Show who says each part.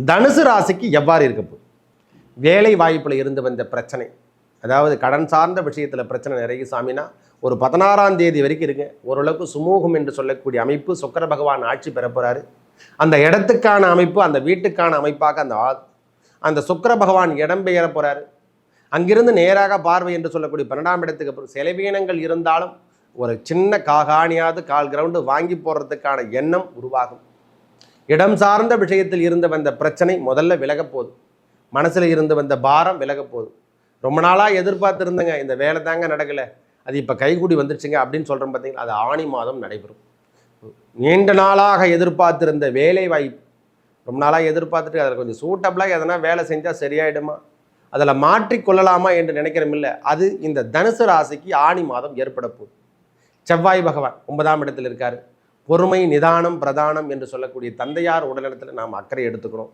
Speaker 1: தனுசு ராசிக்கு எவ்வாறு இருக்க போகுது? வேலை வாய்ப்பில் இருந்து வந்த பிரச்சனை, அதாவது கடன் சார்ந்த விஷயத்தில் பிரச்சனை நிறைய சாமினா ஒரு 16ஆம் தேதி வரைக்கும் இருக்கு. ஓரளவுக்கு சுமூகம் என்று சொல்லக்கூடிய அமைப்பு சுக்கிர பகவான் ஆட்சி பெற போறாரு. அந்த இடத்துக்கான அமைப்பு, அந்த வீட்டுக்கான அமைப்பாக அந்த சுக்கிர பகவான் இடம்பெயர போறாரு. அங்கிருந்து நேராக பார்வை என்று சொல்லக்கூடிய 12ஆம் இடத்துக்கு செலவீனங்கள் இருந்தாலும் ஒரு சின்ன காகாணியாவது கால் கிரவுண்டு வாங்கி போடுறதுக்கான எண்ணம் உருவாகும். இடம் சார்ந்த விஷயத்தில் இருந்து வந்த பிரச்சனை முதல்ல விலக போகுது. மனசில் இருந்து வந்த பாரம் விலக போகுது. ரொம்ப நாளாக எதிர்பார்த்துருந்தேங்க, இந்த வேலை தாங்க நடக்கலை, அது இப்போ கைகூடி வந்துருச்சுங்க அப்படின்னு சொல்கிறோம் பார்த்தீங்களா, அது ஆணி மாதம் நடைபெறும். நீண்ட நாளாக எதிர்பார்த்திருந்த வேலை வாய்ப்பு, ரொம்ப நாளாக எதிர்பார்த்துட்டு அதில் கொஞ்சம் சூட்டபிளாக எதனா வேலை செஞ்சால் சரியாயிடுமா, அதில் மாற்றிக்கொள்ளலாமா என்று நினைக்கிறோம் இல்லை, அது இந்த தனுசு ராசிக்கு ஆணி மாதம் ஏற்பட போகுது. செவ்வாய் பகவான் 9ஆம் இடத்தில் இருக்கார். பொறுமை, நிதானம், பிரதானம் என்று சொல்லக்கூடிய தந்தையார் உடல்நலத்தில் நாம் அக்கறை எடுத்துக்கிறோம்.